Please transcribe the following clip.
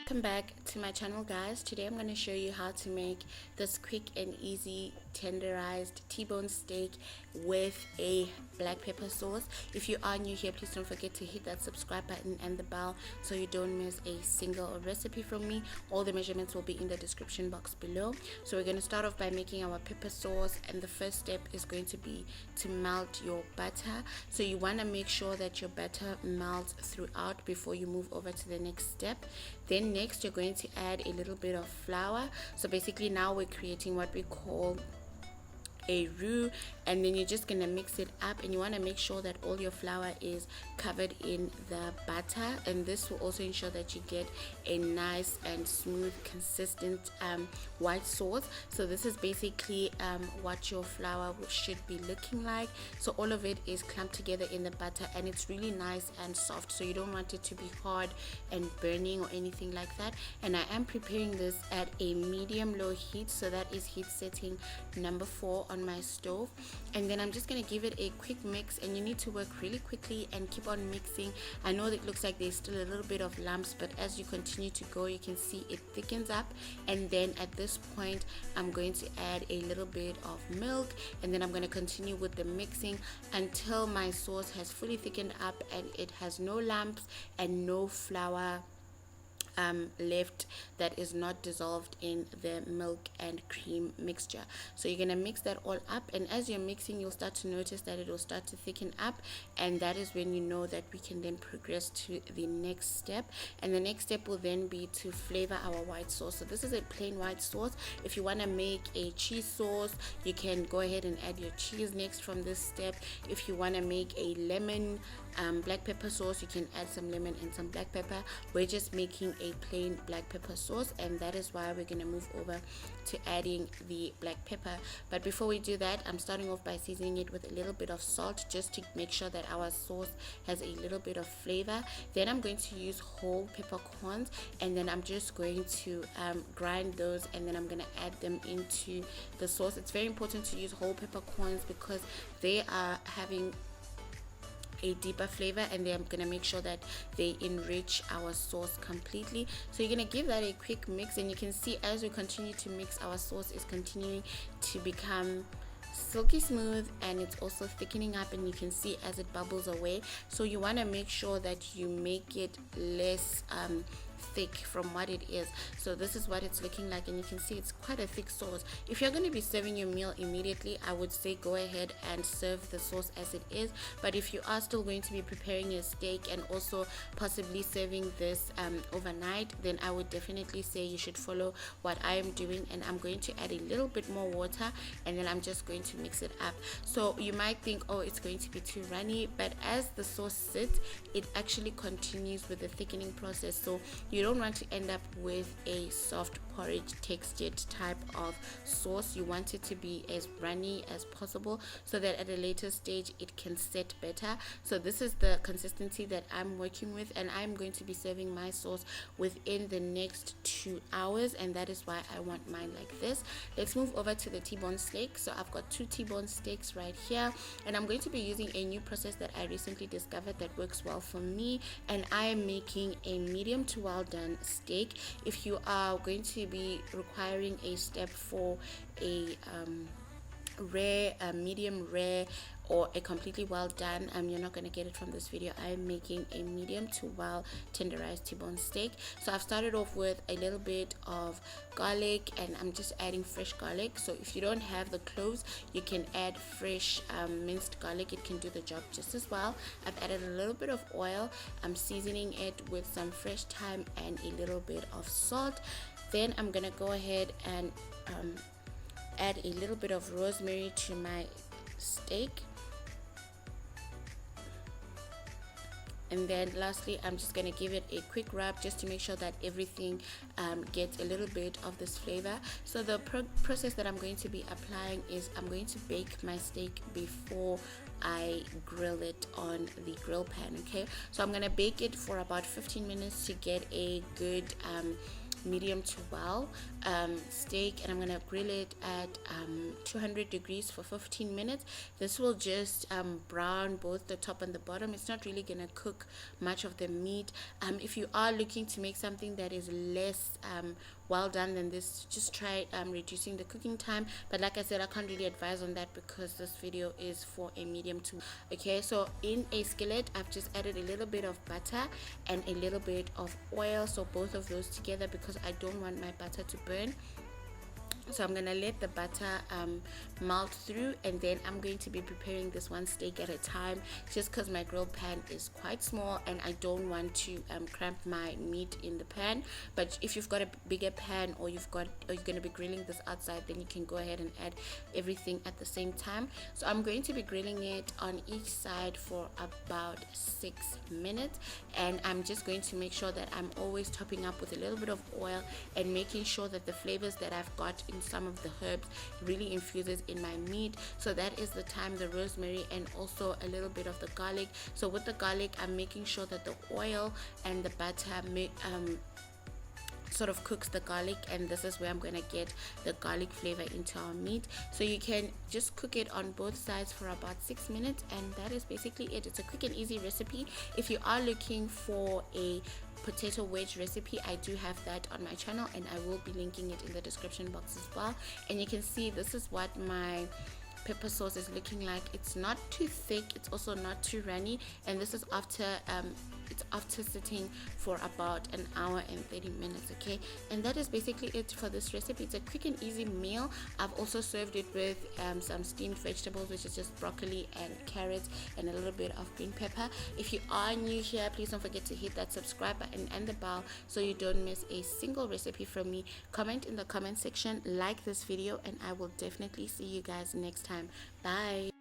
Welcome back to my channel, guys. Today I'm going to show you how to make this quick and easy tenderized T-bone steak with a black pepper sauce. If you are new here, please don't forget to hit that subscribe button and the bell so you don't miss a single recipe from me. All the measurements will be in the description box below. So we're going to start off by making our pepper sauce, and the first step is going to be to melt your butter. So you want to make sure that your butter melts throughout before you move over to the next step. Then next you're going to add a little bit of flour. So basically now we're creating what we call a roux, and then you're just gonna mix it up, and you want to make sure that all your flour is covered in the butter, and this will also ensure that you get a nice and smooth consistent white sauce. So this is basically what your flour should be looking like. So all of it is clumped together in the butter, and it's really nice and soft, so you don't want it to be hard and burning or anything like that. And I am preparing this at a medium low heat, so that is heat setting number 4 on my stove. And then I'm just going to give it a quick mix, and you need to work really quickly and keep on mixing. I know that it looks like there's still a little bit of lumps, but as you continue to go, you can see it thickens up. And then at this point I'm going to add a little bit of milk, and then I'm going to continue with the mixing until my sauce has fully thickened up and it has no lumps and no flour left that is not dissolved in the milk and cream mixture. So you're gonna mix that all up, and as you're mixing, you'll start to notice that it will start to thicken up, and that is when you know that we can then progress to the next step. And the next step will then be to flavor our white sauce. So this is a plain white sauce. If you want to make a cheese sauce, you can go ahead and add your cheese next from this step. If you want to make a lemon black pepper sauce, you can add some lemon and some black pepper. We're just making a plain black pepper sauce, and that is why we're going to move over to adding the black pepper. But before we do that, I'm starting off by seasoning it with a little bit of salt, just to make sure that our sauce has a little bit of flavor. Then I'm going to use whole peppercorns, and then I'm just going to grind those, and then I'm going to add them into the sauce. It's very important to use whole peppercorns because they are having a deeper flavor, and then I'm gonna make sure that they enrich our sauce completely. So you're gonna give that a quick mix, and you can see as we continue to mix, our sauce is continuing to become silky smooth, and it's also thickening up, and you can see as it bubbles away. So you want to make sure that you make it less thick from what it is. So this is what it's looking like, and you can see it's quite a thick sauce. If you're going to be serving your meal immediately, I would say go ahead and serve the sauce as it is. But if you are still going to be preparing your steak and also possibly serving this overnight, then I would definitely say you should follow what I am doing, and I'm going to add a little bit more water, and then I'm just going to mix it up. So you might think, oh, it's going to be too runny, but as the sauce sits, it actually continues with the thickening process. So you don't want to end up with a soft porridge textured type of sauce. You want it to be as runny as possible so that at a later stage it can set better. So this is the consistency that I'm working with, and I'm going to be serving my sauce within the next 2 hours, and that is why I want mine like this. Let's move over to the T-bone steak. So I've got 2 T-bone steaks right here, and I'm going to be using a new process that I recently discovered that works well for me, and I am making a medium to well done steak. If you are going to be requiring a step for a rare, medium rare, or a completely well done, you're not going to get it from this video. I'm making a medium to well tenderized T-bone steak. So I've started off with a little bit of garlic, and I'm just adding fresh garlic. So if you don't have the cloves, you can add fresh minced garlic. It can do the job just as well. I've added a little bit of oil. I'm seasoning it with some fresh thyme and a little bit of salt. Then I'm gonna go ahead and add a little bit of rosemary to my steak. And then lastly, I'm just going to give it a quick rub just to make sure that everything gets a little bit of this flavor. So the process that I'm going to be applying is I'm going to bake my steak before I grill it on the grill pan. Okay, so I'm going to bake it for about 15 minutes to get a good medium to well steak, and I'm gonna grill it at 200 degrees for 15 minutes. This will just brown both the top and the bottom. It's not really gonna cook much of the meat. If you are looking to make something that is less well done than this, just try reducing the cooking time, but like I said, I can't really advise on that because this video is for a medium to okay. So in a skillet, I've just added a little bit of butter and a little bit of oil, so both of those together because I don't want my butter to burn. So I'm gonna let the butter melt through, and then I'm going to be preparing this one steak at a time, just because my grill pan is quite small and I don't want to cramp my meat in the pan. But if you've got a bigger pan, or you're gonna be grilling this outside, then you can go ahead and add everything at the same time. So I'm going to be grilling it on each side for about 6 minutes, and I'm just going to make sure that I'm always topping up with a little bit of oil and making sure that the flavors that I've got in some of the herbs really infuses in my meat. So that is the thyme, the rosemary, and also a little bit of the garlic. So with the garlic, I'm making sure that the oil and the butter sort of cooks the garlic, and this is where I'm gonna get the garlic flavor into our meat. So you can just cook it on both sides for about 6 minutes, and that is basically it. It's a quick and easy recipe. If you are looking for a potato wedge recipe, I do have that on my channel, and I will be linking it in the description box as well. And you can see this is what my pepper sauce is looking like. It's not too thick, it's also not too runny, and this is after sitting for about an hour and 30 minutes. Okay, and that is basically it for this recipe. It's a quick and easy meal. I've also served it with some steamed vegetables, which is just broccoli and carrots and a little bit of green pepper. If you are new here, please don't forget to hit that subscribe button and the bell so you don't miss a single recipe from me. Comment in the comment section, like this video, and I will definitely see you guys next time. Bye.